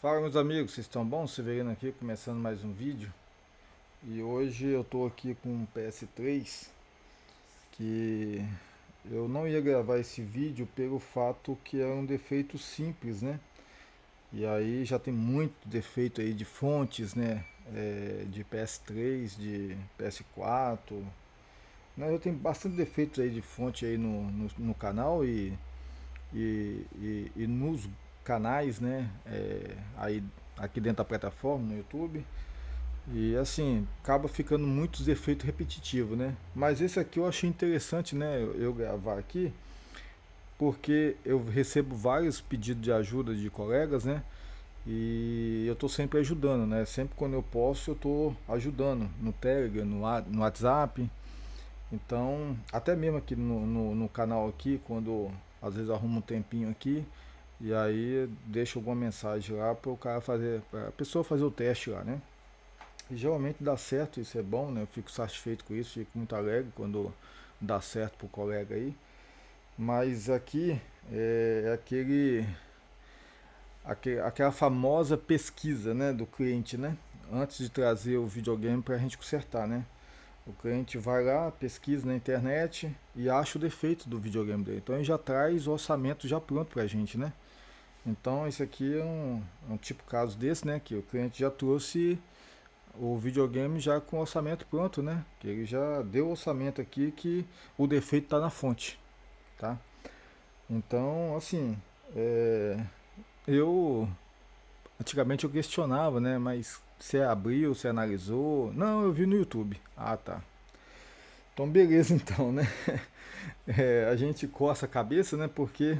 Fala meus amigos, vocês estão bons? Severino aqui, começando mais um vídeo. E hoje eu tô aqui com um PS3 que eu não ia gravar esse vídeo pelo fato que é um defeito simples, né? E aí já tem muito defeito aí de fontes, né? De PS3, de PS4. Né? Eu tenho bastante defeitos aí de fonte aí no canal e nos canais, né? Aí aqui dentro da plataforma, no YouTube. E assim, acaba ficando muitos efeitos repetitivos, né? Mas esse aqui eu achei interessante, né? Eu gravar aqui, porque eu recebo vários pedidos de ajuda de colegas, né? E eu tô sempre ajudando, né? Sempre quando eu posso, eu tô ajudando no Telegram, no WhatsApp. Então, até mesmo aqui no canal aqui, quando às vezes arrumo um tempinho aqui, e aí deixo alguma mensagem lá para o cara fazer, para a pessoa fazer o teste lá, né? E geralmente dá certo, isso é bom, né? Eu fico satisfeito com isso, fico muito alegre quando dá certo pro colega aí. Mas aqui é aquela famosa pesquisa, né, do cliente, né? Antes de trazer o videogame para a gente consertar, né? O cliente vai lá, pesquisa na internet e acha o defeito do videogame dele. Então ele já traz o orçamento já pronto pra gente, né? Então esse aqui é um tipo caso desse, né? Que o cliente já trouxe o videogame já com o orçamento pronto, né? Que ele já deu o orçamento aqui que o defeito está na fonte, tá? Então, assim, é, eu antigamente eu questionava, né? Mas você abriu, você analisou? Não, eu vi no YouTube. Ah, tá. Então, beleza, então, né? A gente coça a cabeça, né? Porque,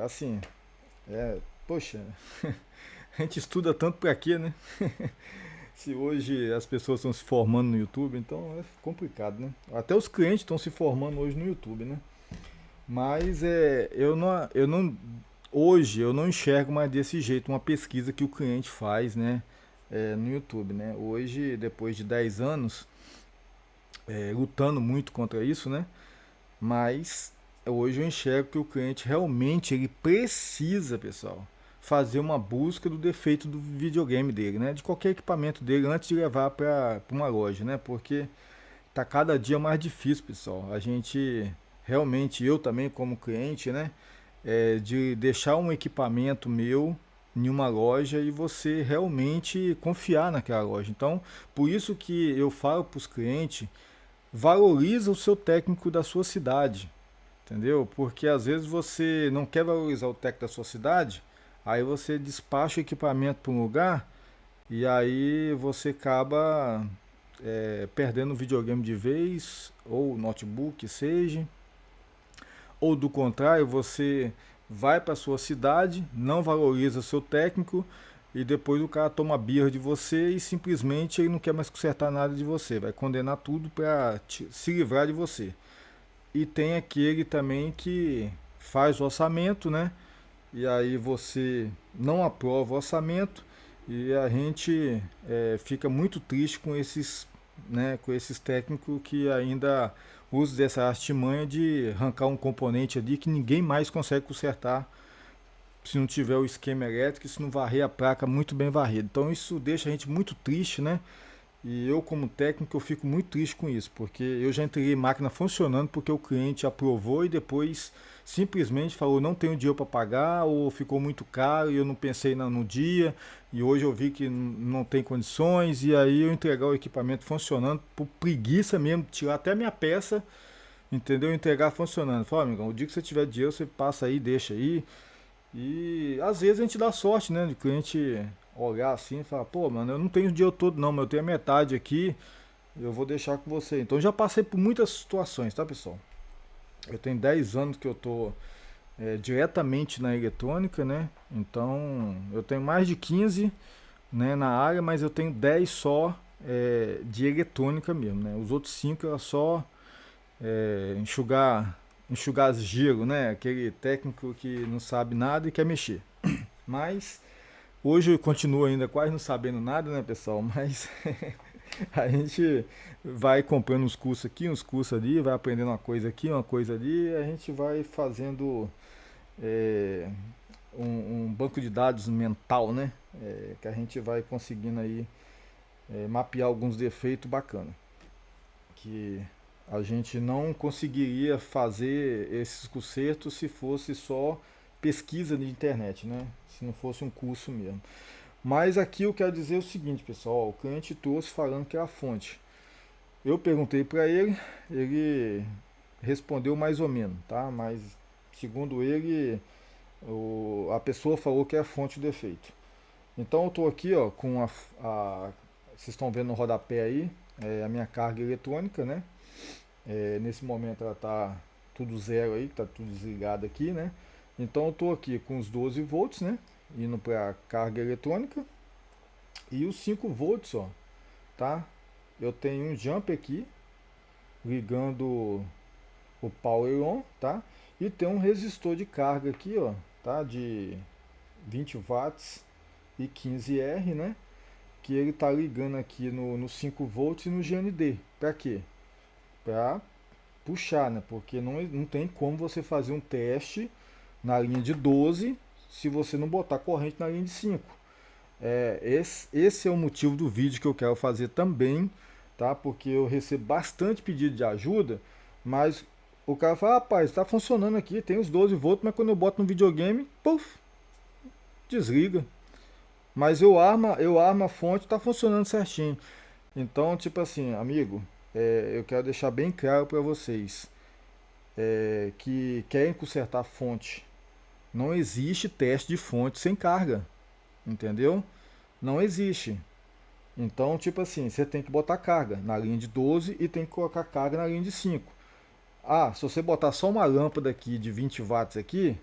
assim, poxa, a gente estuda tanto pra quê, né? Se hoje as pessoas estão se formando no YouTube, então é complicado, né? Até os clientes estão se formando hoje no YouTube, né? Mas hoje eu não enxergo mais desse jeito uma pesquisa que o cliente faz, né? No YouTube, né? Hoje, depois de 10 anos, lutando muito contra isso, né? Mas hoje eu enxergo que o cliente realmente ele precisa, pessoal, fazer uma busca do defeito do videogame dele, né? De qualquer equipamento dele antes de levar para uma loja, né? Porque tá cada dia mais difícil, pessoal. A gente realmente, eu também como cliente, né? De deixar um equipamento meu em uma loja e você realmente confiar naquela loja. Então, por isso que eu falo para os clientes, valoriza o seu técnico da sua cidade, entendeu? Porque às vezes você não quer valorizar o técnico da sua cidade, aí você despacha o equipamento para um lugar e aí você acaba perdendo o videogame de vez, ou notebook, seja, ou do contrário, você vai para sua cidade, não valoriza seu técnico e depois o cara toma birra de você e simplesmente ele não quer mais consertar nada de você, vai condenar tudo para se livrar de você. E tem aquele também que faz o orçamento, né? E aí você não aprova o orçamento e a gente fica muito triste com esses, né, com esses técnicos que ainda usam dessa artimanha de arrancar um componente ali que ninguém mais consegue consertar se não tiver o esquema elétrico, se não varrer a placa muito bem varrido. Então isso deixa a gente muito triste, né? E eu, como técnico, eu fico muito triste com isso, porque eu já entreguei máquina funcionando porque o cliente aprovou e depois simplesmente falou não tenho dinheiro para pagar ou ficou muito caro e eu não pensei no dia e hoje eu vi que não tem condições e aí eu entregar o equipamento funcionando por preguiça mesmo, tirar até minha peça, entendeu? Entregar funcionando. Fala, amigão, o dia que você tiver dinheiro você passa aí, deixa aí. E às vezes a gente dá sorte, né? De cliente olhar assim e falar, pô, mano, eu não tenho o dia todo não, mas eu tenho a metade aqui, eu vou deixar com você. Então já passei por muitas situações, tá, pessoal? Eu tenho 10 anos que eu tô diretamente na eletrônica, né? Então eu tenho mais de 15, né, na área, mas eu tenho 10 só de eletrônica mesmo, né? Os outros 5 é só enxugar gelo, né? Aquele técnico que não sabe nada e quer mexer. Mas hoje eu continuo ainda quase não sabendo nada, né, pessoal? Mas a gente vai comprando uns cursos aqui, uns cursos ali, vai aprendendo uma coisa aqui, uma coisa ali, e a gente vai fazendo é, um banco de dados mental, né? Que a gente vai conseguindo aí mapear alguns defeitos bacana. Que a gente não conseguiria fazer esses consertos se fosse só pesquisa de internet, né? Se não fosse um curso mesmo. Mas aqui eu quero dizer o seguinte, pessoal, o cliente trouxe falando que é a fonte. Eu perguntei para ele, ele respondeu mais ou menos, tá? Mas segundo ele, a pessoa falou que é a fonte do defeito. Então eu estou aqui, ó, com vocês estão vendo no rodapé aí, a minha carga eletrônica, né? Nesse momento ela está tudo zero aí, está tudo desligado aqui, né? Então eu estou aqui com os 12 volts, né? Indo para a carga eletrônica e os 5 volts, ó, tá? Eu tenho um jump aqui ligando o power on, tá? E tem um resistor de carga aqui, ó, tá? De 20 watts e 15R, né? Que ele tá ligando aqui no 5 volts e no GND. Para quê? Para puxar, né? Porque não tem como você fazer um teste na linha de 12 se você não botar corrente na linha de 5. Esse é o motivo do vídeo que eu quero fazer também, tá? Porque eu recebo bastante pedido de ajuda, mas o cara fala, rapaz, tá funcionando aqui, tem os 12 volts, mas quando eu boto no videogame, puf, desliga. Mas eu armo a fonte, tá funcionando certinho. Então, tipo assim, amigo, eu quero deixar bem claro para vocês que querem consertar a fonte. Não existe teste de fonte sem carga, entendeu? Não existe. Então, tipo assim, você tem que botar carga na linha de 12 e tem que colocar carga na linha de 5. Ah, se você botar só uma lâmpada aqui de 20 watts aqui,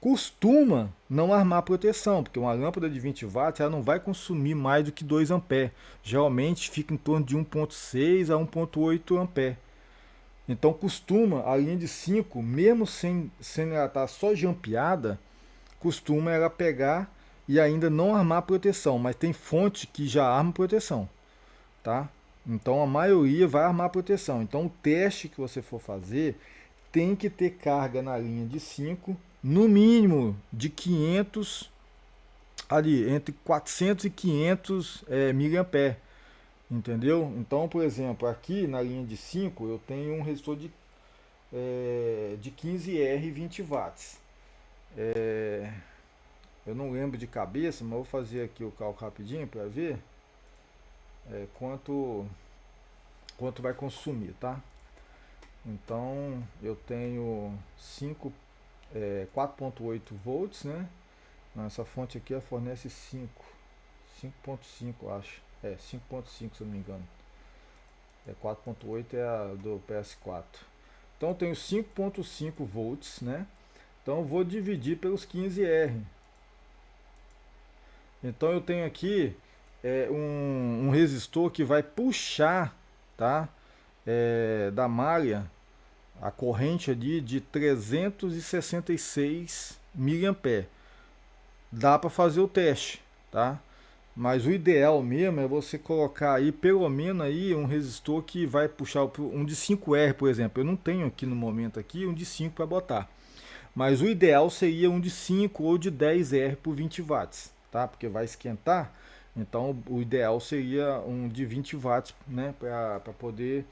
costuma não armar proteção, porque uma lâmpada de 20 watts ela não vai consumir mais do que 2 amperes. Geralmente fica em torno de 1.6 a 1.8 amperes. Então costuma a linha de 5, mesmo sem ela estar só jampeada, costuma ela pegar e ainda não armar proteção, mas tem fonte que já arma proteção, tá? Então a maioria vai armar proteção. Então o teste que você for fazer tem que ter carga na linha de 5, no mínimo de 500, ali entre 400 e 500 miliampere, entendeu? Então, por exemplo, aqui na linha de 5 eu tenho um resistor de 15R 20 watts. Eu não lembro de cabeça, mas vou fazer aqui o cálculo rapidinho para ver quanto vai consumir, tá? Então eu tenho 4.8 volts, né? Essa fonte aqui ela fornece 5.5, acho. 5.5 se eu não me engano. 4.8 é a do PS4. Então eu tenho 5.5 volts, né? Então eu vou dividir pelos 15R. Então eu tenho aqui um resistor que vai puxar, tá? Da malha a corrente ali de 366 miliampere. Dá para fazer o teste, tá? Mas o ideal mesmo é você colocar aí pelo menos aí um resistor que vai puxar um de 5R, por exemplo. Eu não tenho aqui no momento aqui um de 5 para botar. Mas o ideal seria um de 5 ou de 10R por 20 watts, tá? Porque vai esquentar. Então o ideal seria um de 20 watts, né, para poder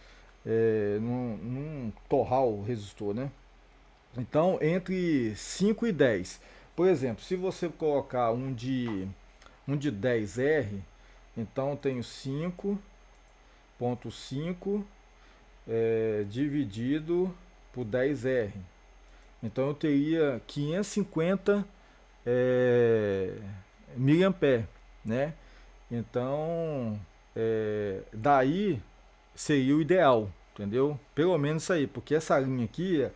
não torrar o resistor, né? Então entre 5 e 10. Por exemplo, se você colocar um de 10R, então eu tenho 5.5 dividido por 10R. Então eu teria 550 miliampere, né? Então daí seria o ideal, entendeu? Pelo menos isso aí, porque essa linha aqui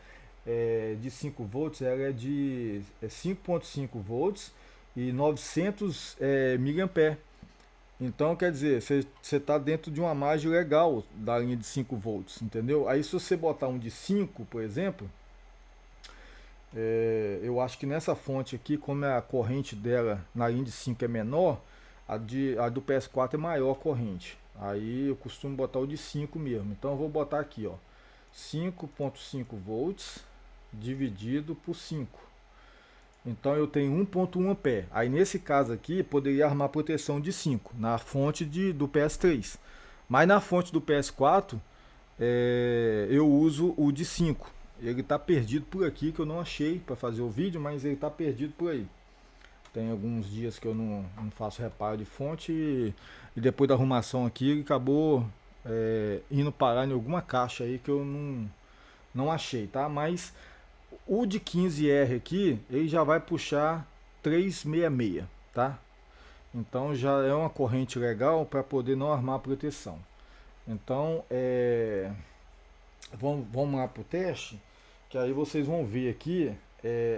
de 5 volts, ela é de 5.5 volts e 900 miliampere. Então, quer dizer, você está dentro de uma margem legal da linha de 5 volts, entendeu? Aí se você botar um de 5, por exemplo, eu acho que nessa fonte aqui, como a corrente dela na linha de 5 é menor, a do PS4 é maior a corrente. Aí eu costumo botar o de 5 mesmo. Então eu vou botar aqui, ó, 5.5 volts dividido por 5. Então eu tenho 1.1 ampere. Aí nesse caso aqui, poderia armar proteção de 5 na fonte do PS3. Mas na fonte do PS4, eu uso o de 5. Ele está perdido por aqui, que eu não achei para fazer o vídeo, mas ele está perdido por aí. Tem alguns dias que eu não faço reparo de fonte e depois da arrumação aqui ele acabou indo parar em alguma caixa aí que eu não achei, tá? Mas o de 15R aqui, ele já vai puxar 366, tá? Então já é uma corrente legal para poder não armar a proteção. Então, vamos lá pro teste, que aí vocês vão ver aqui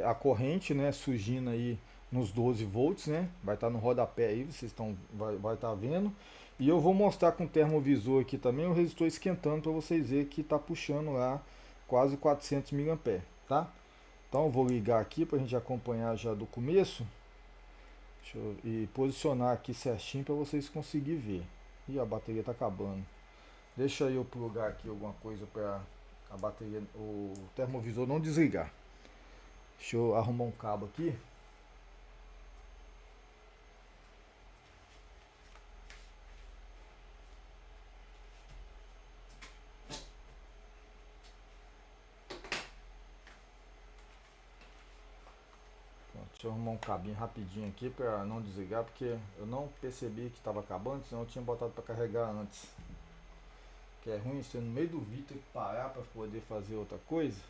a corrente, né, surgindo aí nos 12 volts, né? Vai estar no rodapé aí, vocês vai estar vendo. E eu vou mostrar com o termovisor aqui também o resistor esquentando para vocês verem que está puxando lá quase 400 mA, tá? Então eu vou ligar aqui para a gente acompanhar já do começo. E posicionar aqui certinho para vocês conseguirem ver. E a bateria está acabando. Deixa eu plugar aqui alguma coisa para a bateria, o termovisor não desligar. Deixa eu arrumar um cabo aqui. Deixa eu arrumar um cabinho rapidinho aqui para não desligar, porque eu não percebi que estava acabando, senão eu tinha botado para carregar antes. Que é ruim você no meio do vídeo ter que parar para poder fazer outra coisa.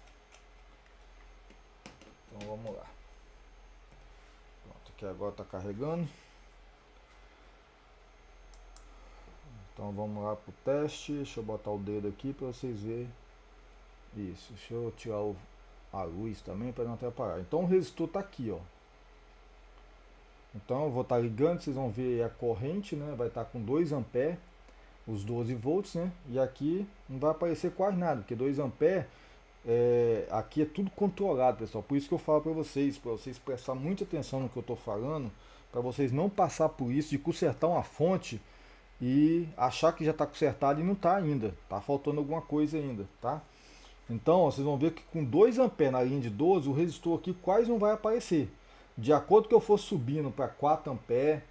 Então vamos lá. Pronto, aqui agora está carregando. Então vamos lá pro teste. Deixa eu botar o dedo aqui para vocês verem. Isso, deixa eu tirar a luz também para não atrapalhar. Então o resistor está aqui, ó. Então eu vou estar ligando, vocês vão ver a corrente, né? Vai estar com 2 ampere, os 12 volts, né? E aqui não vai aparecer quase nada, porque 2 ampere, aqui é tudo controlado, pessoal. Por isso que eu falo para vocês prestar muita atenção no que eu estou falando, para vocês não passar por isso de consertar uma fonte e achar que já está consertado e não está ainda. Tá faltando alguma coisa ainda, tá? Então, ó, vocês vão ver que com 2 ampere na linha de 12, o resistor aqui quase não vai aparecer. De acordo que eu for subindo para 4 ampere,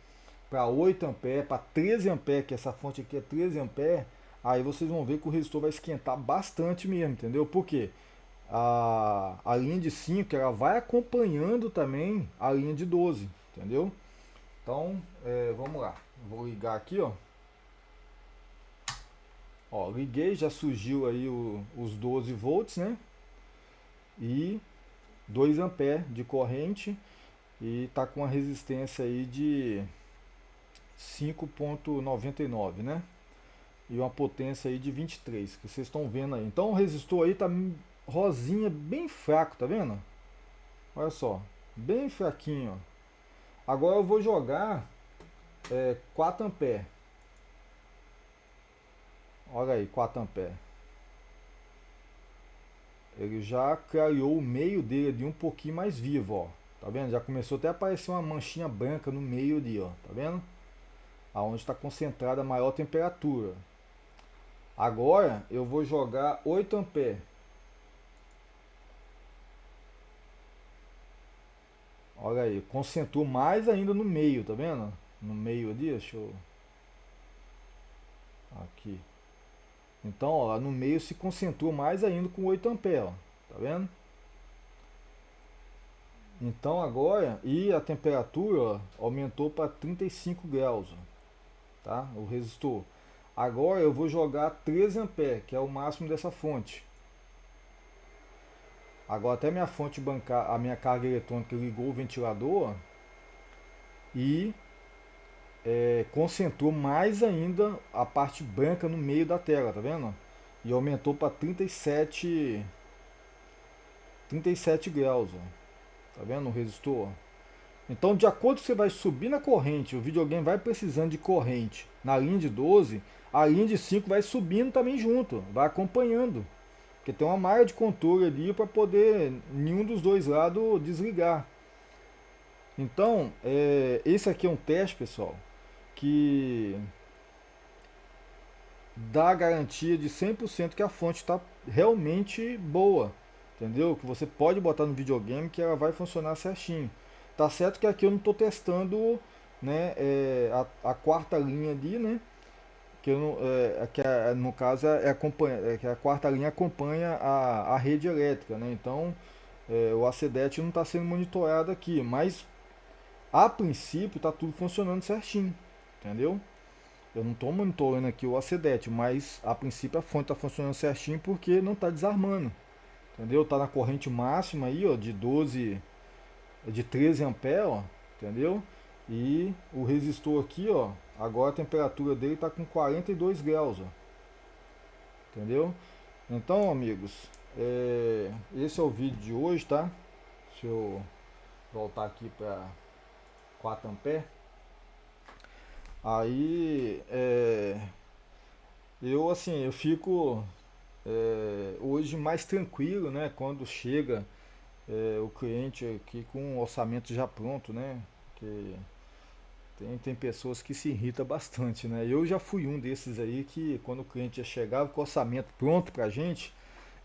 para 8 ampere, para 13 ampere, que essa fonte aqui é 13 ampere, aí vocês vão ver que o resistor vai esquentar bastante mesmo, entendeu? Por quê? A linha de 5 ela vai acompanhando também a linha de 12, entendeu? Então, vamos lá. Vou ligar aqui, ó. Ó, liguei, já surgiu aí os 12 volts, né? E 2 ampere de corrente. E tá com uma resistência aí de 5.99, né? E uma potência aí de 23, que vocês estão vendo aí. Então o resistor aí tá rosinha, bem fraco, tá vendo? Olha só, bem fraquinho, ó. Agora eu vou jogar 4 ampere. Olha aí, 4 ampere. Ele já clareou o meio dele de um pouquinho mais vivo, ó. Tá vendo? Já começou até a aparecer uma manchinha branca no meio ali, ó. Tá vendo? Aonde está concentrada a maior temperatura. Agora eu vou jogar 8 ampere. Olha aí, concentrou mais ainda no meio, tá vendo? No meio ali, deixa eu... Aqui. Então, ó, lá no meio se concentrou mais ainda com 8 ampere, ó. Tá vendo? Então agora, e a temperatura, ó, aumentou para 35 graus, ó, tá? O resistor. Agora eu vou jogar 13 ampere, que é o máximo dessa fonte. Agora até minha fonte bancar, a minha carga eletrônica ligou o ventilador, ó, e concentrou mais ainda a parte branca no meio da tela, tá vendo? E aumentou para 37 graus, ó. Tá vendo o resistor? Então, de acordo com que você vai subir na corrente, o videogame vai precisando de corrente na linha de 12, a linha de 5 vai subindo também junto, vai acompanhando. Porque tem uma malha de controle ali para poder nenhum dos dois lados desligar. Então, esse aqui é um teste, pessoal, que dá a garantia de 100% que a fonte está realmente boa. entendeu? Que você pode botar no videogame que ela vai funcionar certinho. Tá certo que aqui eu não estou testando, né, a quarta linha ali, né? Que, eu não, no caso é que a quarta linha acompanha a rede elétrica, né? Então o ACDET não está sendo monitorado aqui, mas a princípio está tudo funcionando certinho, entendeu? Eu não estou monitorando aqui o ACDET, mas a princípio a fonte está funcionando certinho porque não está desarmando, entendeu? Está na corrente máxima aí, ó, de 13 amperes, ó, entendeu? E o resistor aqui, ó, agora a temperatura dele está com 42 graus, ó, entendeu? Então, amigos, esse é o vídeo de hoje, tá? Deixa eu voltar aqui para 4 amperes. Aí, eu assim, eu fico hoje mais tranquilo, né? Quando chega o cliente aqui com um orçamento já pronto, né? Que tem pessoas que se irritam bastante, né? Eu já fui um desses aí que quando o cliente já chegava com o orçamento pronto pra gente,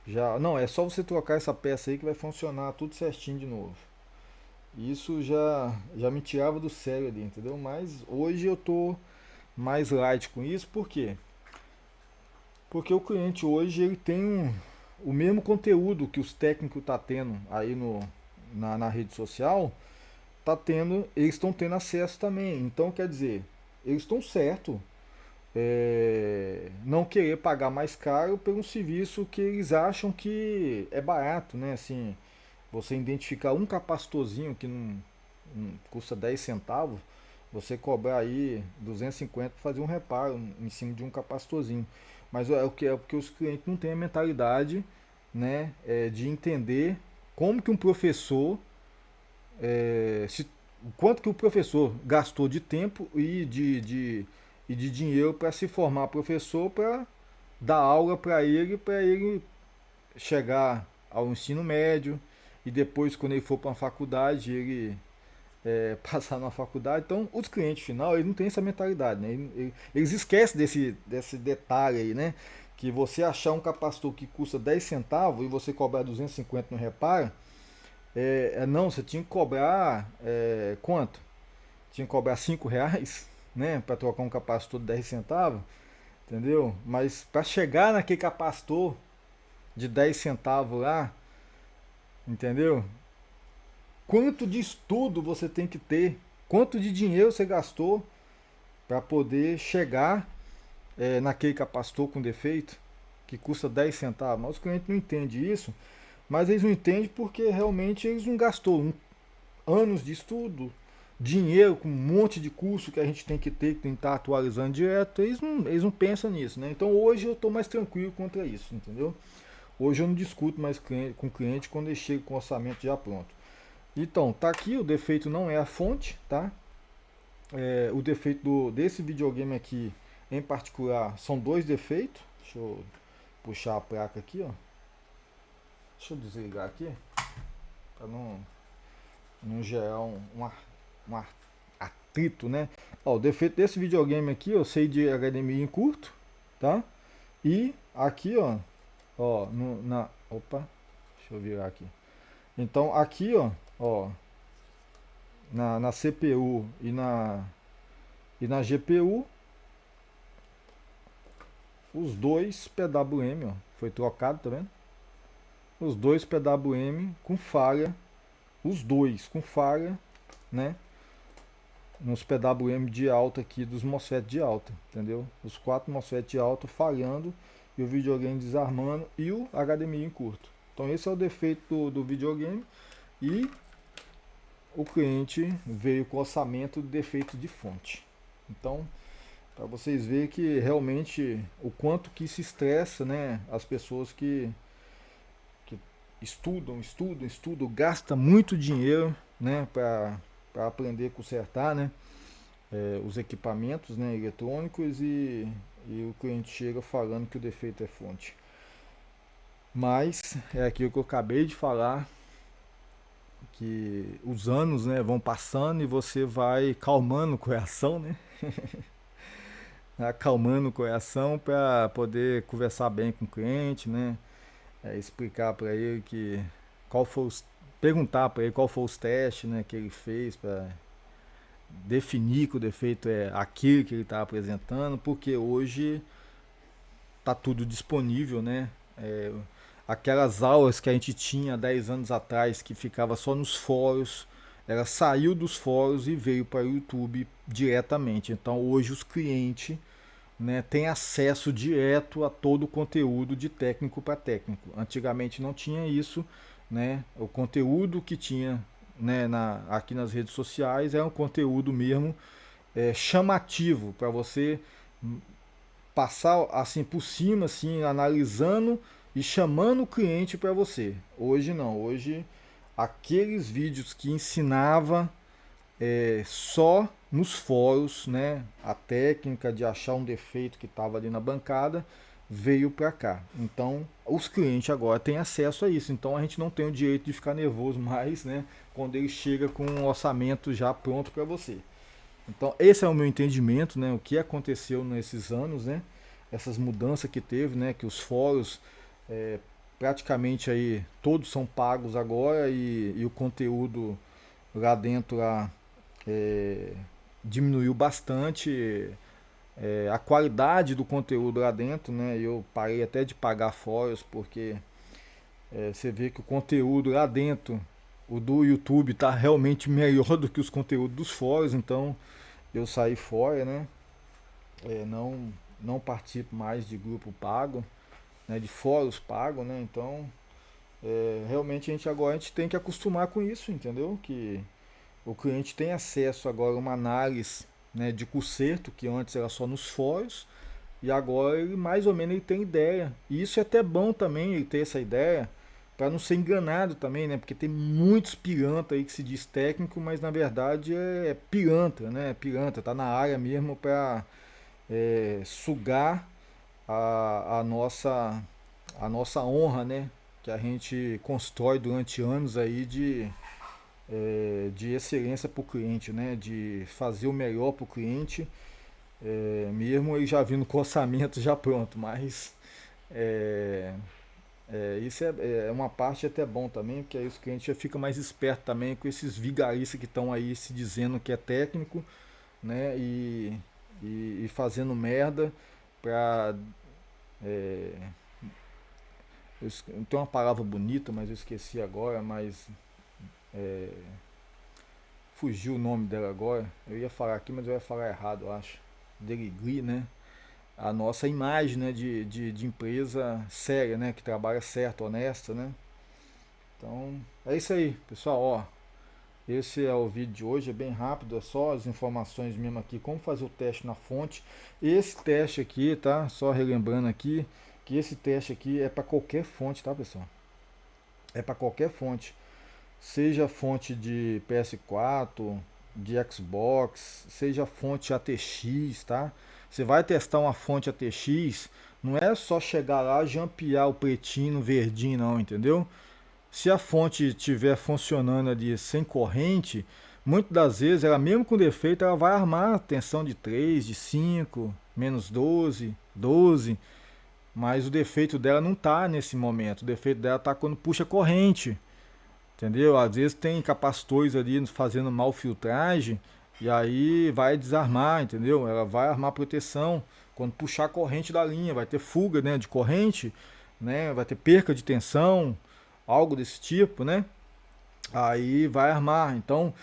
já, não, é só você trocar essa peça aí que vai funcionar tudo certinho de novo. Isso já me tirava do sério ali, entendeu? Mas hoje eu tô mais light com isso, por quê? Porque o cliente hoje ele tem o mesmo conteúdo que os técnicos tá tendo aí na rede social, eles estão tendo acesso também. Então quer dizer, eles estão certo não querer pagar mais caro por um serviço que eles acham que é barato, né? Assim, você identificar um capacitorzinho que não custa 10 centavos, você cobrar aí 250 para fazer um reparo em cima de um capacitorzinho. Mas é o que os clientes não têm a mentalidade, né, de entender como que um professor, se, quanto que o professor gastou de tempo e de dinheiro para se formar professor, para dar aula para ele chegar ao ensino médio e depois, quando ele for para uma faculdade, ele passar na faculdade. Então, os clientes final, eles não têm essa mentalidade, né? Eles esquecem desse detalhe aí, né? Que você achar um capacitor que custa 10 centavos e você cobrar 250 no reparo, não, você tinha que cobrar quanto? Tinha que cobrar 5 reais, né? Para trocar um capacitor de 10 centavos, entendeu? Mas para chegar naquele capacitor de 10 centavos lá, entendeu? Quanto de estudo você tem que ter, quanto de dinheiro você gastou para poder chegar naquele capacitor com defeito que custa 10 centavos. Mas os clientes não entendem isso, mas eles não entendem porque realmente eles não gastou anos de estudo, dinheiro com um monte de curso que a gente tem que ter, que tem que estar atualizando direto. Eles não pensam nisso, né? Então hoje eu estou mais tranquilo contra isso, entendeu? Hoje eu não discuto mais com o cliente quando ele chega com o orçamento já pronto. Então, tá aqui, o defeito não é a fonte, tá? O defeito desse videogame aqui, em particular, são dois defeitos. Deixa eu puxar a placa aqui, ó. Deixa eu desligar aqui, para não gerar um atrito, né? Ó, o defeito desse videogame aqui, eu sei de HDMI em curto, tá? E aqui, ó, opa, deixa eu virar aqui. Então, aqui, ó, na CPU e na GPU, os dois PWM, ó, foi trocado, tá vendo? Os dois PWM com falha, os dois com falha, né? Nos PWM de alta aqui dos MOSFET de alta, entendeu? Os quatro MOSFET de alta falhando e o videogame desarmando e o HDMI em curto. Então esse é o defeito do videogame e o cliente veio com orçamento de defeito de fonte. Então, para vocês verem que realmente o quanto que se estressa, né, as pessoas que estudam, gasta muito dinheiro, né, para aprender a consertar, né, os equipamentos, né, eletrônicos e o cliente chega falando que o defeito é fonte. Mas é aquilo que eu acabei de falar, que os anos, né, vão passando e você vai calmando o coração, né? Acalmando o coração para poder conversar bem com o cliente, né? explicar para ele que qual foi os, perguntar para ele qual foi os testes, né, que ele fez para definir que o defeito é aquele que ele está apresentando, porque hoje tá tudo disponível, né? É, aquelas aulas que a gente tinha 10 anos atrás, que ficava só nos fóruns, ela saiu dos fóruns e veio para o YouTube diretamente. Então hoje os clientes, né, têm acesso direto a todo o conteúdo de técnico para técnico. Antigamente não tinha isso, né? O conteúdo que tinha, né, aqui nas redes sociais é um conteúdo mesmo chamativo para você passar assim por cima, assim, analisando e chamando o cliente para você. Hoje não, hoje aqueles vídeos que ensinava só nos fóruns, né, a técnica de achar um defeito que estava ali na bancada veio para cá. Então, os clientes agora têm acesso a isso. Então, a gente não tem o direito de ficar nervoso mais, né, quando ele chega com um orçamento já pronto para você. Então, esse é o meu entendimento, né? O que aconteceu nesses anos, né? Essas mudanças que teve, né? Que os fóruns é, praticamente aí todos são pagos agora e o conteúdo lá dentro lá, é, diminuiu bastante a qualidade do conteúdo lá dentro, né? Eu parei até de pagar fóruns porque você vê que o conteúdo lá dentro, o do YouTube, tá realmente melhor do que os conteúdos dos fóruns, então eu saí fora, né? Não participo mais de grupo pago, né? De fóruns pago, né? Então, realmente a gente tem que acostumar com isso, entendeu? Que o cliente tem acesso agora a uma análise, né, de conserto que antes era só nos fóruns e agora ele mais ou menos ele tem ideia. E isso é até bom também ele ter essa ideia para não ser enganado também, né? Porque tem muitos pilantra aí que se diz técnico, mas na verdade é pilantra, né? Pilantra, tá na área mesmo para sugar a nossa honra, né? Que a gente constrói durante anos aí de excelência para o cliente, né? De fazer o melhor para o cliente, mesmo ele já vindo com orçamento já pronto, mas é, isso é uma parte até bom também, porque aí os clientes já ficam mais espertos também com esses vigaristas que estão aí se dizendo que é técnico, né? E fazendo merda pra. É, tem uma palavra bonita, mas eu esqueci agora, mas fugiu o nome dela agora. Eu ia falar aqui, mas eu ia falar errado, eu acho. Derigir, né? A nossa imagem, né, de empresa séria, né? Que trabalha certo, honesta, né? Então, é isso aí, pessoal, ó. Esse é o vídeo de hoje, é bem rápido, é só as informações mesmo aqui, como fazer o teste na fonte. Esse teste aqui, tá? Só relembrando aqui, que esse teste aqui é para qualquer fonte, tá, pessoal? É para qualquer fonte. Seja fonte de PS4, de Xbox, seja fonte ATX, tá? Você vai testar uma fonte ATX, não é só chegar lá, jampear o pretinho, no verdinho, não, entendeu? Se a fonte estiver funcionando ali sem corrente, muitas das vezes, ela mesmo com defeito, ela vai armar tensão de 3, de 5, menos 12, 12, mas o defeito dela não está nesse momento. O defeito dela está quando puxa corrente, entendeu? Às vezes tem capacitores ali fazendo mal filtragem e aí vai desarmar, entendeu? Ela vai armar proteção quando puxar a corrente da linha, vai ter fuga, né, de corrente, né? Vai ter perca de tensão, algo desse tipo, né? Aí vai armar. Então,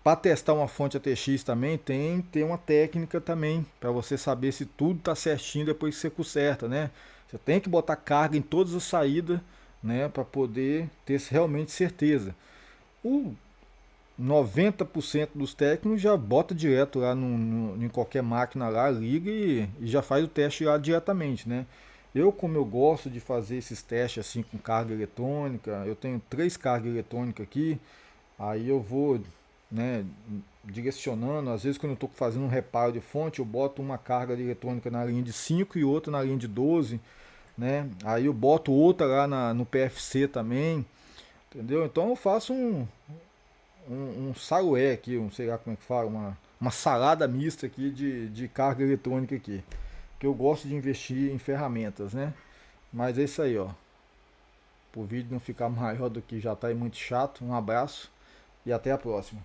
para testar uma fonte ATX também tem uma técnica também para você saber se tudo está certinho depois que você conserta, né? Você tem que botar carga em todas as saídas, né, para poder ter realmente certeza. O 90% dos técnicos já bota direto lá em qualquer máquina lá, liga e já faz o teste lá diretamente, né? Eu, como eu gosto de fazer esses testes assim com carga eletrônica, eu tenho 3 cargas eletrônicas aqui, aí eu vou, né, direcionando, às vezes quando eu estou fazendo um reparo de fonte, eu boto uma carga eletrônica na linha de 5 e outra na linha de 12, né? Aí eu boto outra lá no PFC também, entendeu? Então eu faço um sarué aqui, um, sei lá como é que fala, uma salada mista aqui de carga eletrônica aqui. Que eu gosto de investir em ferramentas, né? Mas é isso aí, ó. para o vídeo não ficar maior do que já está e muito chato. Um abraço e até a próxima.